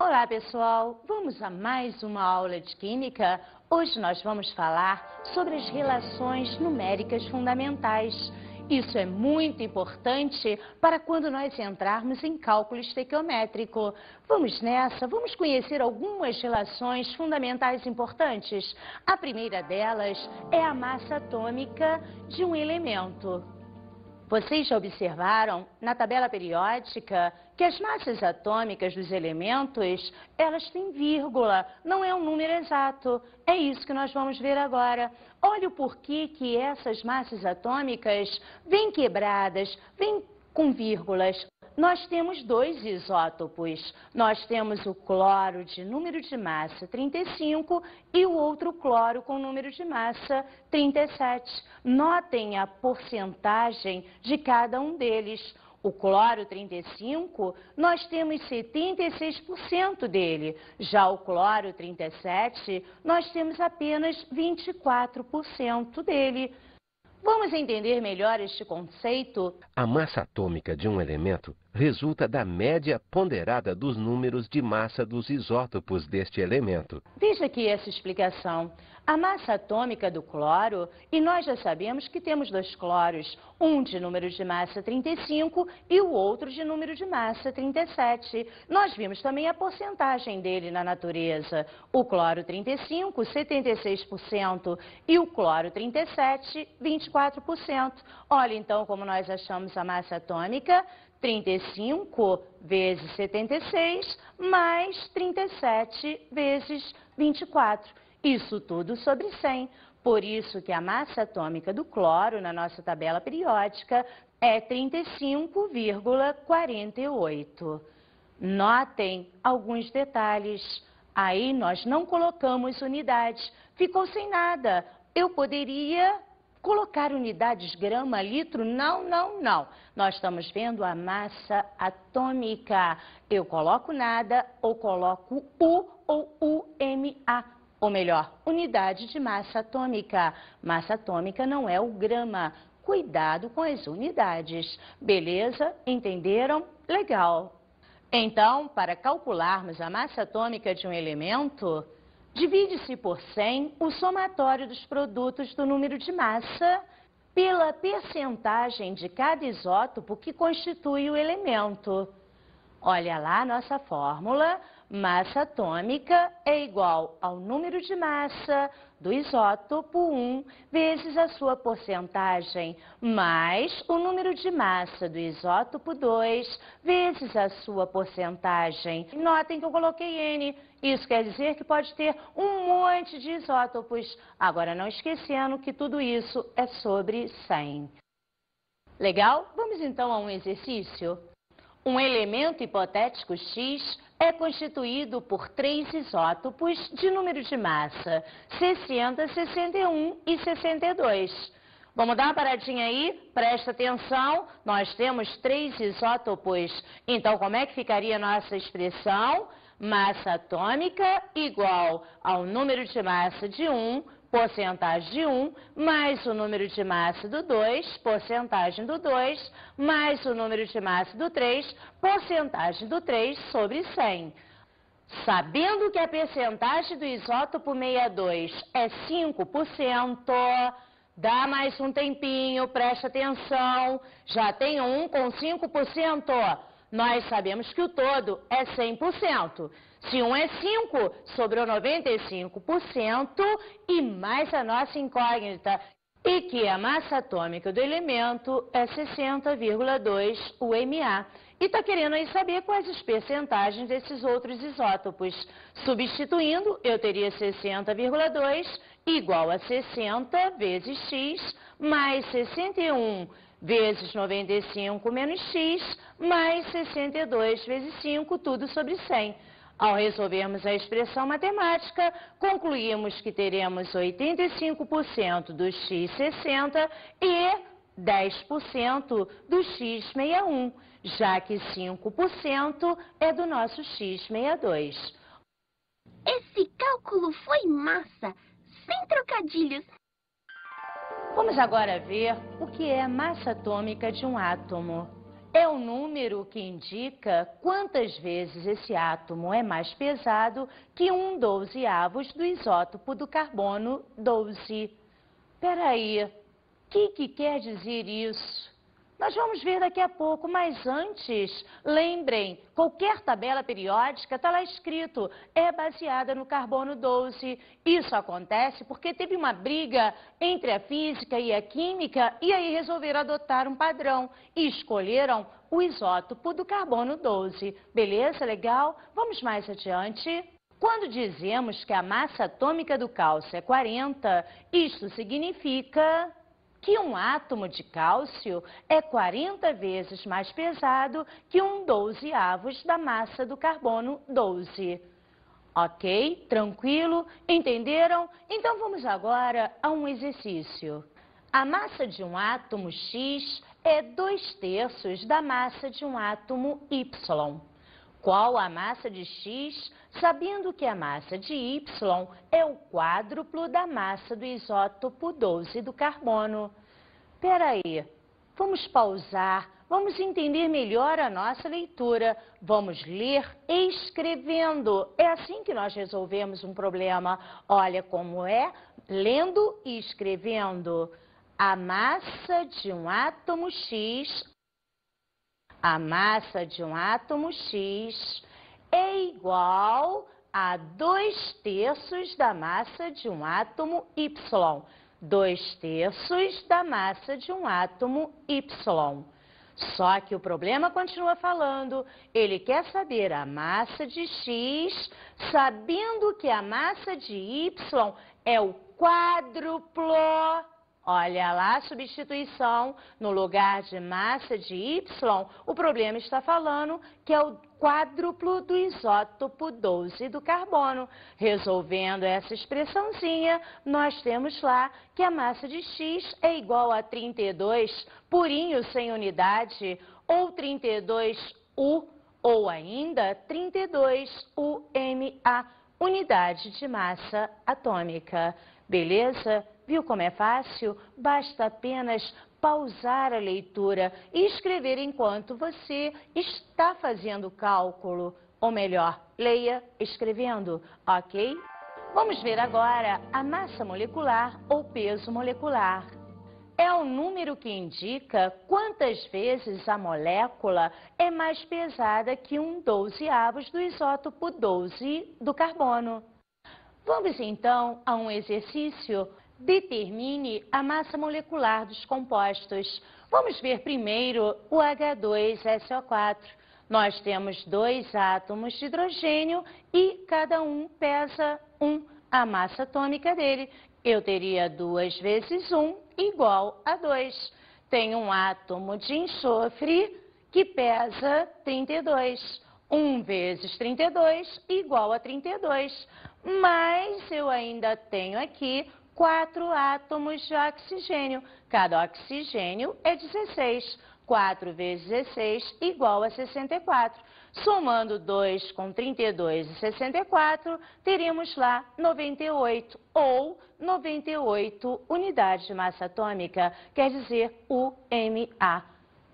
Olá pessoal, vamos a mais uma aula de Química. Hoje nós vamos falar sobre as relações numéricas fundamentais. Isso é muito importante para quando nós entrarmos em cálculo estequiométrico. Vamos nessa, vamos conhecer algumas relações fundamentais importantes. A primeira delas é a massa atômica de um elemento. Vocês já observaram na tabela periódica que as massas atômicas dos elementos, elas têm vírgula, não é um número exato. É isso que nós vamos ver agora. Olha o porquê que essas massas atômicas vêm quebradas, vêm com vírgulas. Nós temos dois isótopos. Nós temos o cloro de número de massa 35 e o outro cloro com número de massa 37. Notem a porcentagem de cada um deles. O cloro 35, nós temos 76% dele. Já o cloro 37, nós temos apenas 24% dele. Vamos entender melhor este conceito? A massa atômica de um elemento resulta da média ponderada dos números de massa dos isótopos deste elemento. Veja aqui essa explicação. A massa atômica do cloro, e nós já sabemos que temos dois cloros, um de número de massa 35 e o outro de número de massa 37. Nós vimos também a porcentagem dele na natureza. O cloro 35, 76% e o cloro 37, 24%. Olha então como nós achamos a massa atômica. 35 vezes 76 mais 37 vezes 24. Isso tudo sobre 100. Por isso que a massa atômica do cloro na nossa tabela periódica é 35,48. Notem alguns detalhes. Aí nós não colocamos unidades. Ficou sem nada. Eu poderia colocar unidades grama, litro? Não, não, não. Nós estamos vendo a massa atômica. Eu coloco nada ou coloco U ou UMA. Ou melhor, unidade de massa atômica. Massa atômica não é o grama. Cuidado com as unidades. Beleza? Entenderam? Legal. Então, para calcularmos a massa atômica de um elemento, divide-se por 100 o somatório dos produtos do número de massa pela percentagem de cada isótopo que constitui o elemento. Olha lá a nossa fórmula. Massa atômica é igual ao número de massa do isótopo 1 vezes a sua porcentagem, mais o número de massa do isótopo 2 vezes a sua porcentagem. Notem que eu coloquei N. Isso quer dizer que pode ter um monte de isótopos. Agora, não esquecendo que tudo isso é sobre 100. Legal? Vamos então a um exercício? Um elemento hipotético X é constituído por 3 isótopos de número de massa 60, 61 e 62. Vamos dar uma paradinha aí? Presta atenção. Nós temos 3 isótopos. Então, como é que ficaria a nossa expressão? Massa atômica igual ao número de massa de 1, porcentagem de 1, mais o número de massa do 2, porcentagem do 2, mais o número de massa do 3, porcentagem do 3 sobre 100. Sabendo que a percentagem do isótopo 62 é 5%, dá mais um tempinho, presta atenção, já tem um com 5%. Nós sabemos que o todo é 100%. Se 1 é 5, sobrou 95% e mais a nossa incógnita. E que a massa atômica do elemento é 60,2 UMA. E está querendo aí saber quais as percentagens desses outros isótopos. Substituindo, eu teria 60,2 igual a 60 vezes X mais 61 vezes 95 menos X, mais 62 vezes 5, tudo sobre 100. Ao resolvermos a expressão matemática, concluímos que teremos 85% do X60 e 10% do X61, já que 5% é do nosso X62. Esse cálculo foi massa, sem trocadilhos. Vamos agora ver o que é a massa atômica de um átomo. é o número que indica quantas vezes esse átomo é mais pesado que 1/12 do isótopo do carbono 12. Peraí, o que quer dizer isso? Nós vamos ver daqui a pouco, mas antes, lembrem, qualquer tabela periódica está lá escrito, é baseada no carbono 12. Isso acontece porque teve uma briga entre a física e a química e aí resolveram adotar um padrão e escolheram o isótopo do carbono 12. Beleza? Legal? Vamos mais adiante. Quando dizemos que a massa atômica do cálcio é 40, isto significa que um átomo de cálcio é 40 vezes mais pesado que 1/12 da massa do carbono 12. Ok? Tranquilo? Entenderam? Então vamos agora a um exercício. A massa de um átomo X é 2/3 da massa de um átomo Y. Qual a massa de X, sabendo que a massa de Y é o quádruplo da massa do isótopo 12 do carbono? Peraí, vamos pausar, vamos entender melhor a nossa leitura. Vamos ler escrevendo. É assim que nós resolvemos um problema. Olha como é, lendo e escrevendo. A massa de um átomo X... A massa de um átomo X é igual a 2/3 da massa de um átomo Y. 2/3 da massa de um átomo Y. Só que o problema continua falando, ele quer saber a massa de X, sabendo que a massa de Y é o quádruplo. Olha lá a substituição, no lugar de massa de Y, o problema está falando que é o quádruplo do isótopo 12 do carbono. Resolvendo essa expressãozinha, nós temos lá que a massa de X é igual a 32 purinho sem unidade, ou 32U, ou ainda 32UMA, unidade de massa atômica. Beleza? Viu como é fácil? Basta apenas pausar a leitura e escrever enquanto você está fazendo o cálculo. Ou melhor, leia escrevendo, ok? Vamos ver agora a massa molecular ou peso molecular. É o número que indica quantas vezes a molécula é mais pesada que 1/12 do isótopo 12 do carbono. Vamos então a um exercício. Determine a massa molecular dos compostos. Vamos ver primeiro o H2SO4. Nós temos 2 átomos de hidrogênio e cada um pesa 1, a massa atômica dele. Eu teria 2 vezes 1 igual a 2. Tem um átomo de enxofre que pesa 32. 1 vezes 32 igual a 32. Mas eu ainda tenho aqui 4 átomos de oxigênio. Cada oxigênio é 16. 4 vezes 16 igual a 64. Somando 2 com 32 e 64, teríamos lá 98, ou 98 unidades de massa atômica, quer dizer UMA.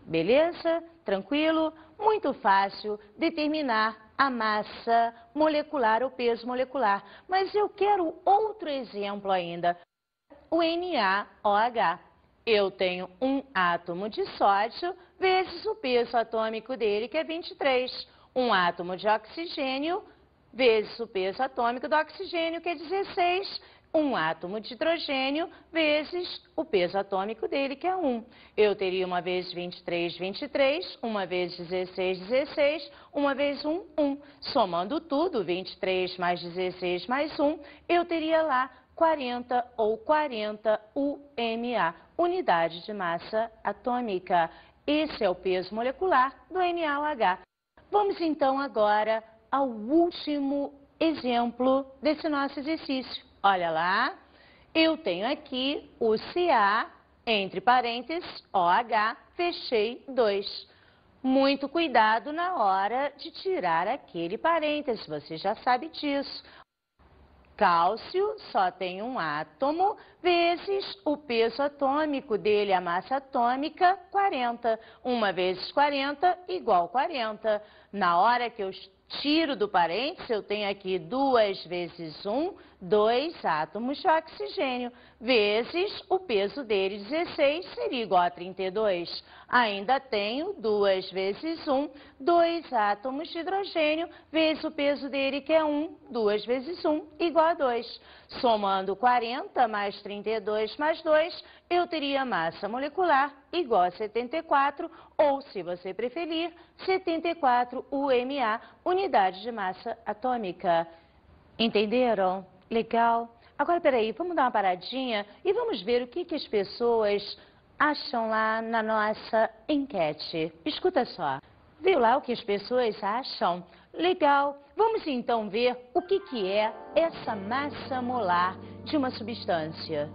Beleza? Tranquilo? Muito fácil determinar a massa molecular ou peso molecular. Mas eu quero outro exemplo ainda. O NaOH. Eu tenho um átomo de sódio vezes o peso atômico dele, que é 23. Um átomo de oxigênio vezes o peso atômico do oxigênio, que é 16. Um átomo de hidrogênio vezes o peso atômico dele, que é 1. Eu teria uma vez 23, 23, uma vez 16, 16, uma vez 1, 1. Somando tudo, 23 mais 16 mais 1, eu teria lá 40 ou 40 UMA, unidade de massa atômica. Esse é o peso molecular do NaOH. Vamos então agora ao último exemplo desse nosso exercício. Olha lá, eu tenho aqui o Ca, entre parênteses, OH, fechei 2. Muito cuidado na hora de tirar aquele parênteses, você já sabe disso. Cálcio só tem um átomo, vezes o peso atômico dele, a massa atômica, 40. 1 vezes 40 igual 40. Na hora que eu tiro do parênteses, eu tenho aqui 2 vezes 1, 2 átomos de oxigênio, vezes o peso dele, 16, seria igual a 32. Ainda tenho 2 vezes 1, 2 átomos de hidrogênio, vezes o peso dele, que é 1, 2 vezes 1, igual a 2. Somando 40 mais 32 mais 2, eu teria massa molecular igual a 74, ou, se você preferir, 74 UMA, unidade de massa atômica. Entenderam? Legal? Agora, peraí, vamos dar uma paradinha e vamos ver o que as pessoas acham lá na nossa enquete. Escuta só. Viu lá o que as pessoas acham? Legal. Vamos então ver o que é essa massa molar de uma substância.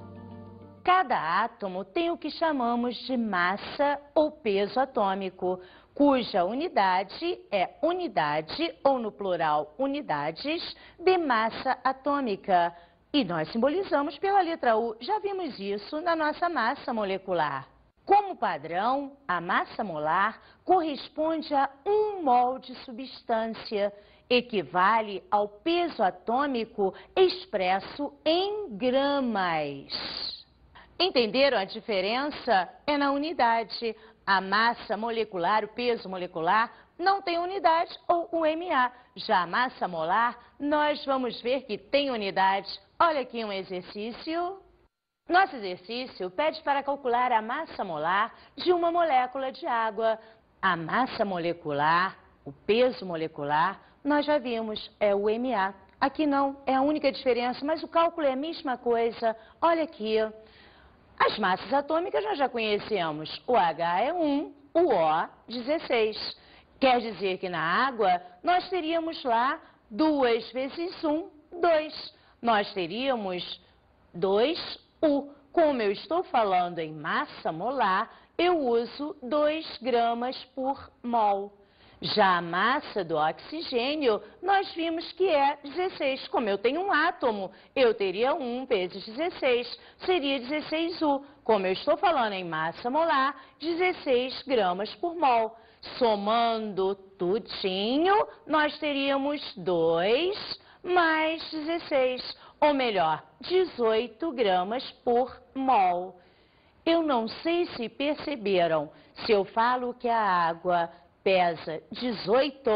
Cada átomo tem o que chamamos de massa ou peso atômico, cuja unidade é unidade, ou no plural, unidades, de massa atômica. E nós simbolizamos pela letra U. Já vimos isso na nossa massa molecular. Como padrão, a massa molar corresponde a 1 mol de substância, equivale ao peso atômico expresso em gramas. Entenderam a diferença? É na unidade. A massa molecular, o peso molecular, não tem unidade, ou UMA. Já a massa molar, nós vamos ver que tem unidade. Olha aqui um exercício. Nosso exercício pede para calcular a massa molar de uma molécula de água. A massa molecular, o peso molecular, nós já vimos, é o UMA. Aqui não, é a única diferença, mas o cálculo é a mesma coisa. Olha aqui. As massas atômicas nós já conhecemos. O H é 1, o O 16. Quer dizer que na água nós teríamos lá 2 vezes 1, 2. Nós teríamos 2U. Como eu estou falando em massa molar, eu uso 2 gramas por mol. Já a massa do oxigênio, nós vimos que é 16. Como eu tenho um átomo, eu teria 1 vezes 16, seria 16U. Como eu estou falando em massa molar, 16 gramas por mol. Somando tudinho, nós teríamos 2 mais 16, ou melhor, 18 gramas por mol. Eu não sei se perceberam, se eu falo que a água pesa 18,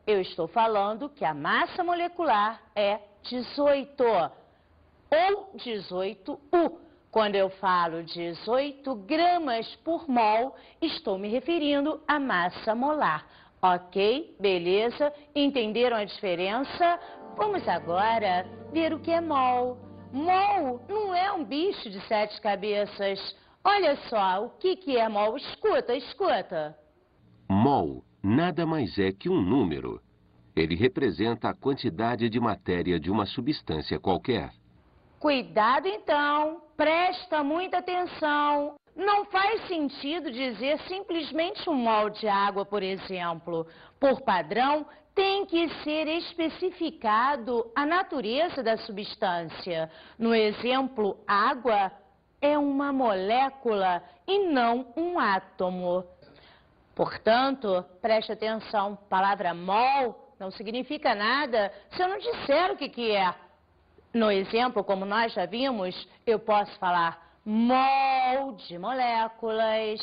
eu estou falando que a massa molecular é 18, ou 18U. Quando eu falo 18 gramas por mol, estou me referindo à massa molar. Ok? Beleza? Entenderam a diferença? Vamos agora ver o que é mol. Mol não é um bicho de 7 cabeças. Olha só, o que é mol? Escuta, escuta. Mol nada mais é que um número. Ele representa a quantidade de matéria de uma substância qualquer. Cuidado então, presta muita atenção. Não faz sentido dizer simplesmente um mol de água, por exemplo. Por padrão, tem que ser especificado a natureza da substância. No exemplo, água é uma molécula e não um átomo. Portanto, preste atenção, palavra mol não significa nada se eu não disser o que é. No exemplo, como nós já vimos, eu posso falar mol de moléculas,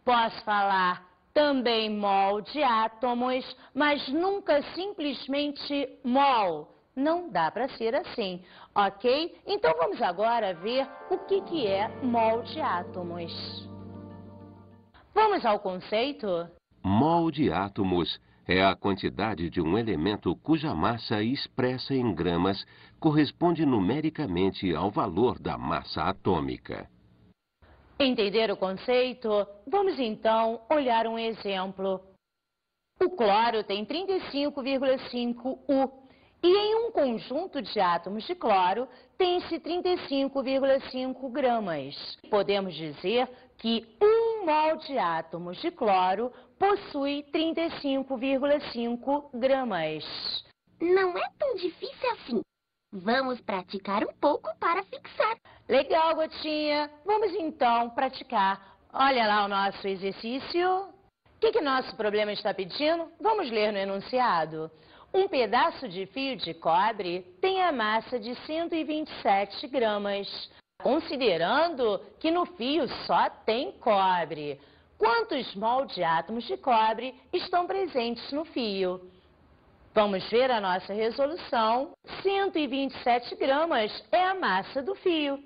posso falar também mol de átomos, mas nunca simplesmente mol. Não dá para ser assim, ok? Então vamos agora ver o que é mol de átomos. Vamos ao conceito? Mol de átomos é a quantidade de um elemento cuja massa expressa em gramas corresponde numericamente ao valor da massa atômica. Entender o conceito? Vamos então olhar um exemplo. O cloro tem 35,5 U e em um conjunto de átomos de cloro tem-se 35,5 gramas. Podemos dizer que 1 mol de átomos de cloro possui 35,5 gramas. Não é tão difícil assim. Vamos praticar um pouco para fixar. Legal, Gotinha. Vamos então praticar. Olha lá o nosso exercício. O que nosso problema está pedindo? Vamos ler no enunciado. Um pedaço de fio de cobre tem a massa de 127 gramas. Considerando que no fio só tem cobre, quantos mol de átomos de cobre estão presentes no fio? Vamos ver a nossa resolução. 127 gramas é a massa do fio.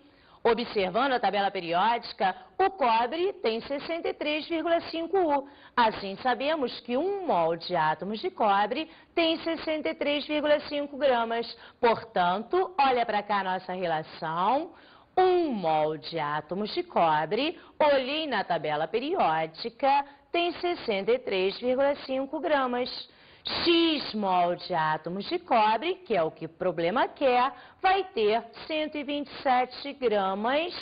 Observando a tabela periódica, o cobre tem 63,5 U. Assim, sabemos que 1 mol de átomos de cobre tem 63,5 gramas. Portanto, olha para cá a nossa relação. 1 mol de átomos de cobre, olhei na tabela periódica, tem 63,5 gramas. X mol de átomos de cobre, que é o que o problema quer, vai ter 127 gramas.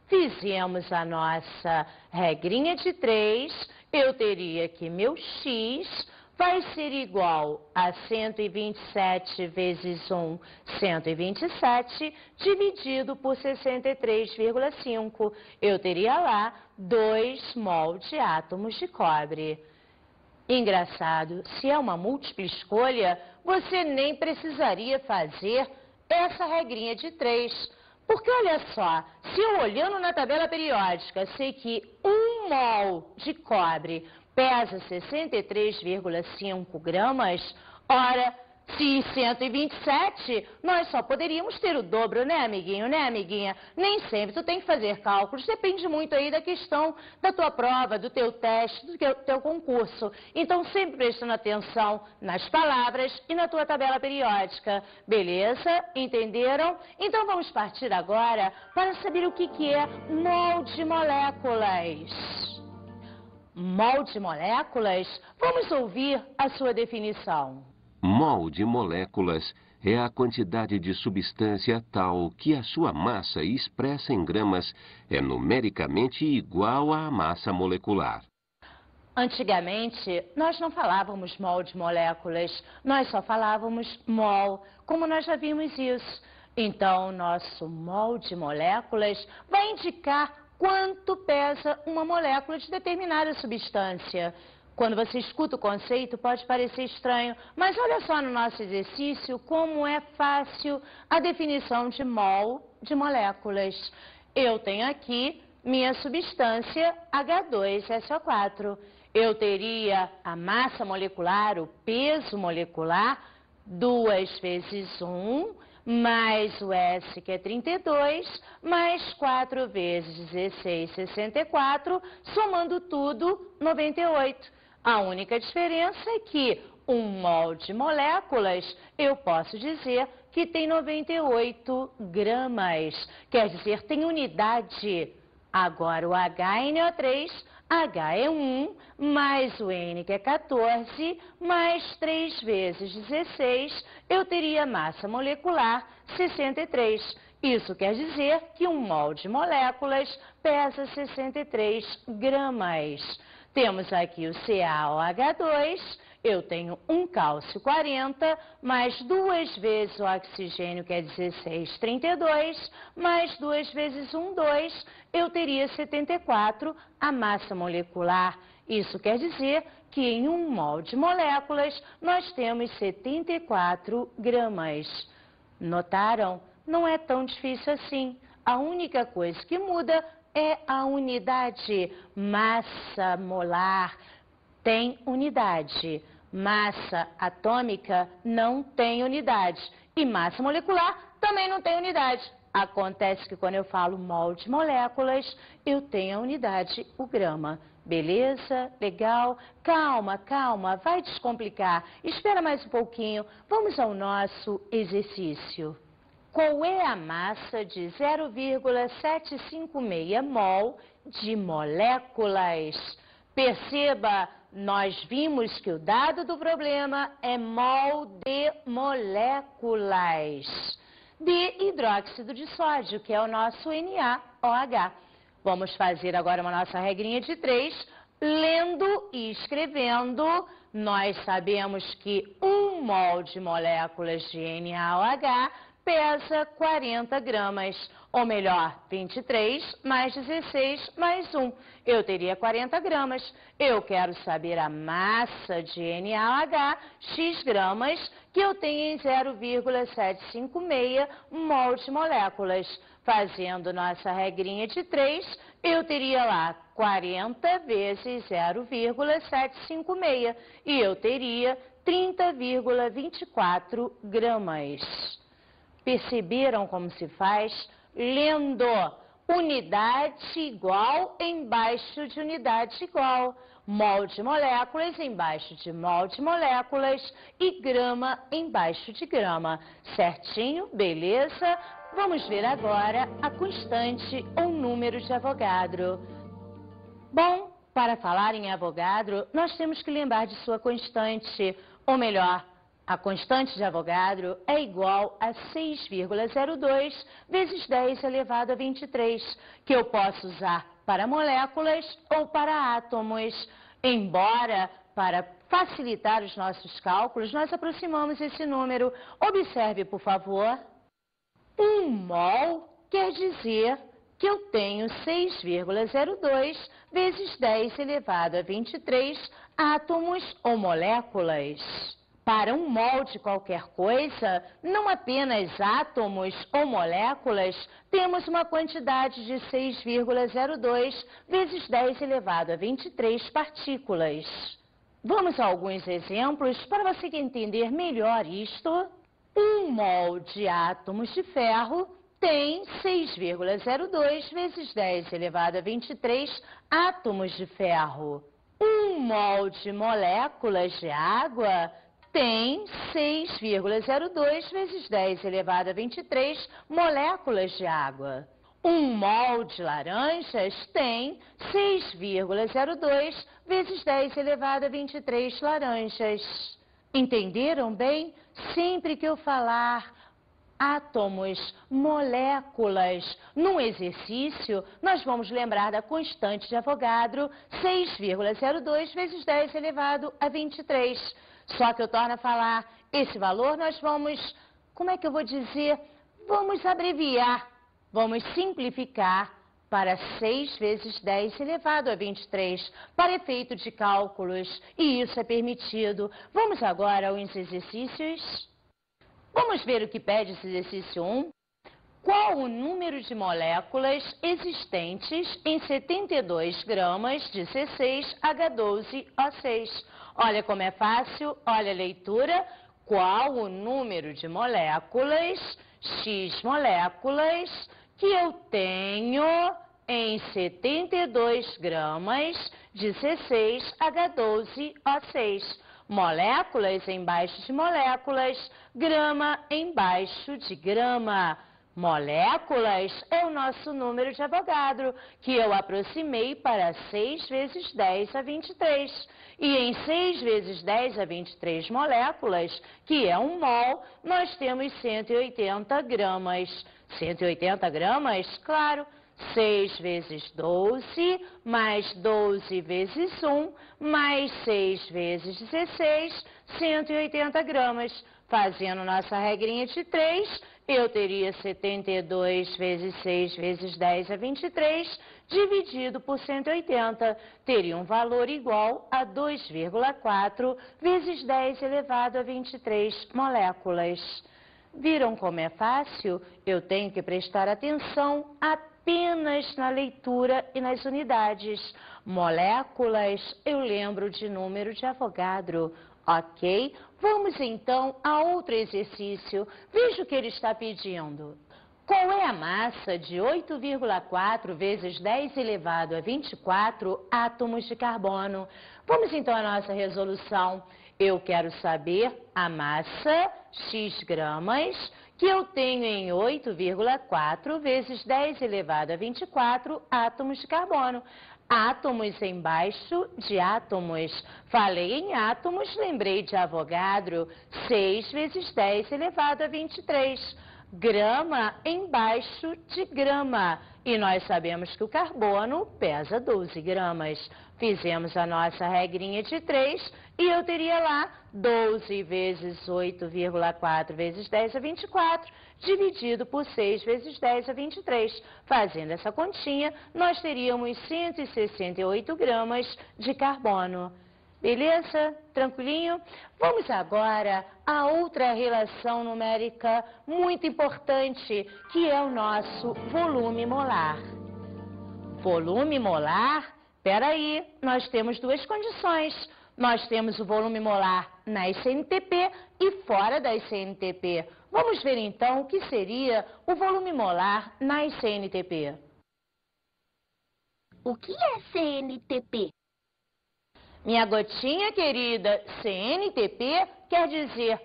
Fizemos a nossa regrinha de 3, eu teria que meu X vai ser igual a 127 vezes 1, 127, dividido por 63,5. Eu teria lá 2 mol de átomos de cobre. Engraçado, se é uma múltipla escolha, você nem precisaria fazer essa regrinha de 3. Porque olha só, se eu olhando na tabela periódica sei que 1 mol de cobre pesa 63,5 gramas, ora, se 127, nós só poderíamos ter o dobro, né, amiguinho, né, amiguinha? Nem sempre tu tem que fazer cálculos, depende muito aí da questão da tua prova, do teu teste, do teu concurso. Então, sempre prestando atenção nas palavras e na tua tabela periódica, beleza? Entenderam? Então, vamos partir agora para saber o que é mol de moléculas. Mol de moléculas, vamos ouvir a sua definição. Mol de moléculas é a quantidade de substância tal que a sua massa expressa em gramas é numericamente igual à massa molecular. Antigamente, nós não falávamos mol de moléculas, nós só falávamos mol, como nós já vimos isso. Então, nosso mol de moléculas vai indicar quanto pesa uma molécula de determinada substância. Quando você escuta o conceito, pode parecer estranho, mas olha só no nosso exercício como é fácil a definição de mol de moléculas. Eu tenho aqui minha substância H2SO4. Eu teria a massa molecular, o peso molecular, 2 vezes 1, mais o S, que é 32, mais 4 vezes 16, 64, somando tudo, 98. A única diferença é que 1 mol de moléculas, eu posso dizer que tem 98 gramas. Quer dizer, tem unidade. Agora, o HNO3, H é 1, mais o N, que é 14, mais 3 vezes 16, eu teria massa molecular 63. Isso quer dizer que 1 mol de moléculas pesa 63 gramas. Temos aqui o CaOH2, eu tenho um cálcio 40, mais 2 vezes o oxigênio, que é 16, 32, mais 2 vezes 1, 2, eu teria 74, a massa molecular. Isso quer dizer que em 1 mol de moléculas nós temos 74 gramas. Notaram? Não é tão difícil assim. A única coisa que muda é a unidade. Massa molar tem unidade. Massa atômica não tem unidade. E massa molecular também não tem unidade. Acontece que quando eu falo mol de moléculas, eu tenho a unidade, o grama. Beleza? Legal? Calma, calma, vai descomplicar. Espera mais um pouquinho. Vamos ao nosso exercício. Qual é a massa de 0,756 mol de moléculas? Perceba, nós vimos que o dado do problema é mol de moléculas de hidróxido de sódio, que é o nosso NaOH. Vamos fazer agora uma nossa regrinha de 3, lendo e escrevendo. Nós sabemos que 1 mol de moléculas de NaOH pesa 40 gramas, ou melhor, 23 mais 16 mais 1. Eu teria 40 gramas. Eu quero saber a massa de NaOH, x gramas, que eu tenho em 0,756 mol de moléculas. Fazendo nossa regrinha de 3, eu teria lá 40 vezes 0,756 e eu teria 30,24 gramas. Perceberam como se faz? Lendo unidade igual embaixo de unidade igual, mol de moléculas embaixo de mol de moléculas e grama embaixo de grama. Certinho? Beleza? Vamos ver agora a constante ou número de Avogadro. Bom, para falar em Avogadro, nós temos que lembrar de sua constante, ou melhor, a constante de Avogadro é igual a 6,02 vezes 10 elevado a 23, que eu posso usar para moléculas ou para átomos. Embora, para facilitar os nossos cálculos, nós aproximamos esse número. Observe, por favor. 1 mol quer dizer que eu tenho 6,02 vezes 10 elevado a 23 átomos ou moléculas. Para 1 mol de qualquer coisa, não apenas átomos ou moléculas, temos uma quantidade de 6,02 vezes 10 elevado a 23 partículas. Vamos a alguns exemplos para você entender melhor isto. 1 mol de átomos de ferro tem 6,02 vezes 10 elevado a 23 átomos de ferro. 1 mol de moléculas de água tem 6,02 vezes 10 elevado a 23 moléculas de água. 1 mol de laranjas tem 6,02 vezes 10 elevado a 23 laranjas. Entenderam bem? Sempre que eu falar átomos, moléculas, num exercício, nós vamos lembrar da constante de Avogadro, 6,02 vezes 10 elevado a 23. Só que eu torno a falar, esse valor nós vamos, como é que eu vou dizer? Vamos abreviar, vamos simplificar para 6 vezes 10 elevado a 23, para efeito de cálculos, e isso é permitido. Vamos agora aos exercícios. Vamos ver o que pede esse exercício 1. Qual o número de moléculas existentes em 72 gramas de C6H12O6? Olha como é fácil, olha a leitura. Qual o número de moléculas, X moléculas, que eu tenho em 72 gramas de C6H12O6? Moléculas embaixo de moléculas, grama embaixo de grama. Moléculas é o nosso número de Avogadro, que eu aproximei para 6 vezes 10 a 23. E em 6 vezes 10 a 23 moléculas, que é 1 mol, nós temos 180 gramas. 180 gramas, claro, 6 vezes 12, mais 12 vezes 1, mais 6 vezes 16, 180 gramas. Fazendo nossa regrinha de 3, eu teria 72 vezes 6 vezes 10 a 23, dividido por 180. Teria um valor igual a 2,4 vezes 10 elevado a 23 moléculas. Viram como é fácil? Eu tenho que prestar atenção apenas na leitura e nas unidades. Moléculas, eu lembro de número de Avogadro. Ok? Vamos então a outro exercício. Veja o que ele está pedindo. Qual é a massa de 8,4 vezes 10 elevado a 24 átomos de carbono? Vamos então à nossa resolução. Eu quero saber a massa, x gramas, que eu tenho em 8,4 vezes 10 elevado a 24 átomos de carbono. Átomos embaixo de átomos. Falei em átomos, lembrei de Avogadro, 6 vezes 10 elevado a 23. grama embaixo de grama. E nós sabemos que o carbono pesa 12 gramas. Fizemos a nossa regrinha de 3 e eu teria lá 12 vezes 8,4 vezes 10 a 24, dividido por 6 vezes 10 a 23. Fazendo essa continha, nós teríamos 168 gramas de carbono. Beleza? Tranquilinho? Vamos agora a outra relação numérica muito importante, que é o nosso volume molar. Volume molar, peraí, nós temos duas condições. Nós temos o volume molar na SNTP e fora da SNTP. Vamos ver então o que seria o volume molar na SNTP. O que é CNTP? Minha gotinha querida, CNTP quer dizer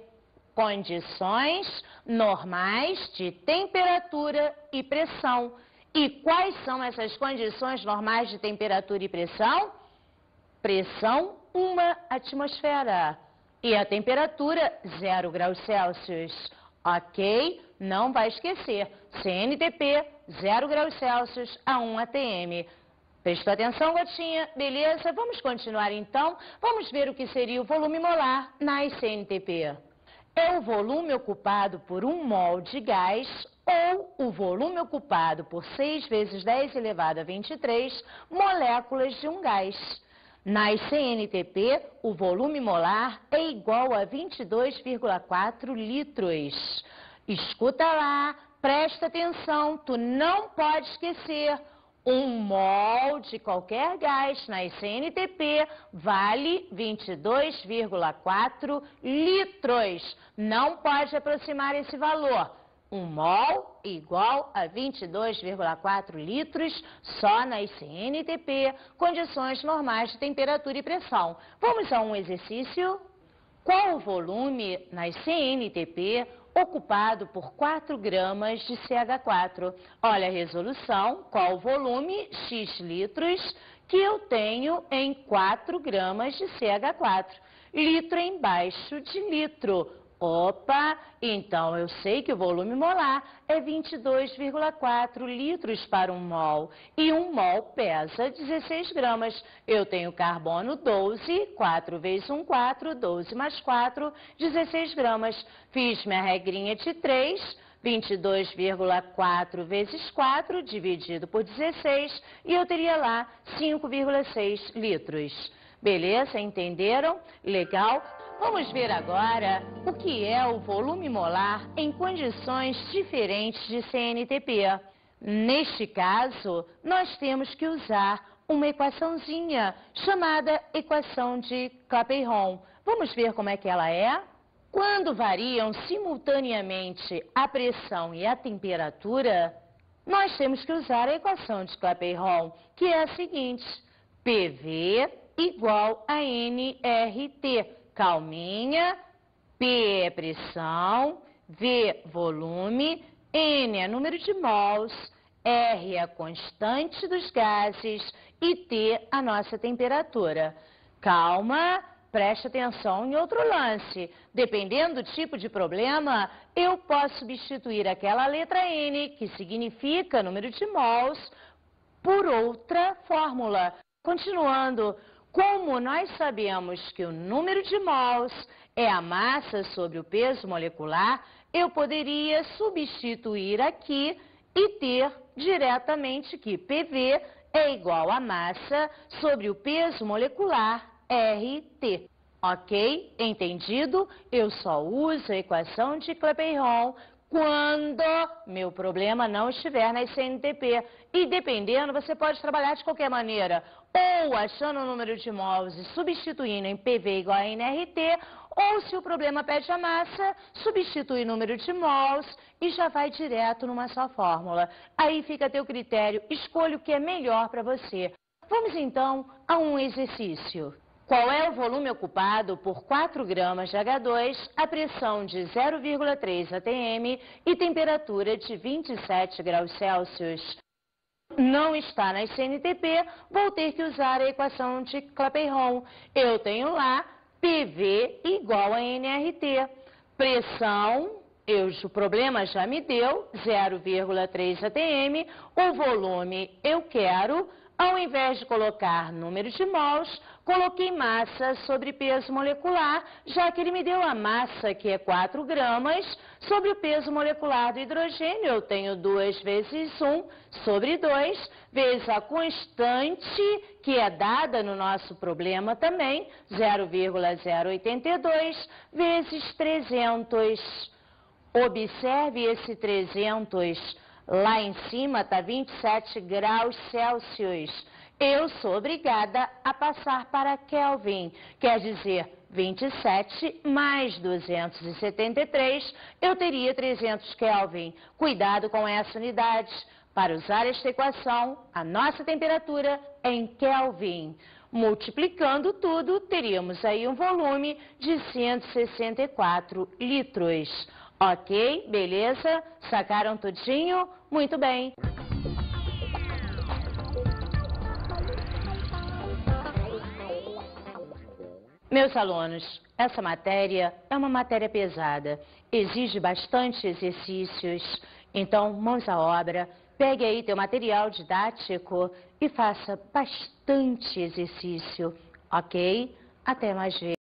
condições normais de temperatura e pressão. E quais são essas condições normais de temperatura e pressão? Pressão, 1 atmosfera. E a temperatura, 0 graus Celsius. Ok? Não vai esquecer. CNTP, 0 graus Celsius a 1 atm. Prestou atenção, gotinha? Beleza? Vamos continuar então. Vamos ver o que seria o volume molar na SNTP. É o volume ocupado por 1 mol de gás ou o volume ocupado por 6 vezes 10 elevado a 23 moléculas de um gás. Na SNTP, o volume molar é igual a 22,4 litros. Escuta lá, presta atenção, tu não pode esquecer. 1 mol de qualquer gás na SNTP vale 22,4 litros. Não pode aproximar esse valor. 1 mol igual a 22,4 litros só na SNTP, condições normais de temperatura e pressão. Vamos a um exercício? Qual o volume na SNTP ocupado por 4 gramas de CH4. Olha a resolução, qual o volume, X litros, que eu tenho em 4 gramas de CH4. Litro embaixo de litro. Opa, então eu sei que o volume molar é 22,4 litros para 1 mol. E 1 mol pesa 16 gramas. Eu tenho carbono 12, 4 vezes 1, 4, 12 mais 4, 16 gramas. Fiz minha regrinha de 3, 22,4 vezes 4, dividido por 16, e eu teria lá 5,6 litros. Beleza? Entenderam? Legal? Vamos ver agora o que é o volume molar em condições diferentes de CNTP. Neste caso, nós temos que usar uma equaçãozinha chamada equação de Clapeyron. Vamos ver como é que ela é? Quando variam simultaneamente a pressão e a temperatura, nós temos que usar a equação de Clapeyron, que é a seguinte: PV igual a nRT. Calminha, P é pressão, V volume, N é número de mols, R é a constante dos gases e T a nossa temperatura. Calma, preste atenção em outro lance. Dependendo do tipo de problema, eu posso substituir aquela letra N, que significa número de mols, por outra fórmula. Continuando. Como nós sabemos que o número de mols é a massa sobre o peso molecular, eu poderia substituir aqui e ter diretamente que PV é igual a massa sobre o peso molecular RT. Ok? Entendido? Eu só uso a equação de Clapeyron quando meu problema não estiver na SNTP. E dependendo, você pode trabalhar de qualquer maneira. Ou achando o número de mols e substituindo em PV igual a nRT, ou se o problema pede a massa, substitui o número de mols e já vai direto numa só fórmula. Aí fica a teu critério, escolha o que é melhor para você. Vamos então a um exercício. Qual é o volume ocupado por 4 gramas de H2, a pressão de 0,3 atm e temperatura de 27 graus Celsius? Não está na SNTP, vou ter que usar a equação de Clapeyron. Eu tenho lá PV igual a nRT. Pressão o problema já me deu 0,3 atm, o volume eu quero, ao invés de colocar número de mols, coloquei massa sobre peso molecular, já que ele me deu a massa, que é 4 gramas, sobre o peso molecular do hidrogênio, eu tenho 2 vezes 1 sobre 2, vezes a constante, que é dada no nosso problema também, 0,082, vezes 300. Observe esse 300, lá em cima está 27 graus Celsius. Eu sou obrigada a passar para Kelvin, quer dizer, 27 mais 273, eu teria 300 Kelvin. Cuidado com essa unidade. Para usar esta equação, a nossa temperatura é em Kelvin. Multiplicando tudo, teríamos aí um volume de 164 litros. Ok, beleza? Sacaram tudinho? Muito bem. Meus alunos, essa matéria é uma matéria pesada, exige bastante exercícios, então mãos à obra, pegue aí teu material didático e faça bastante exercício, ok? Até mais vezes.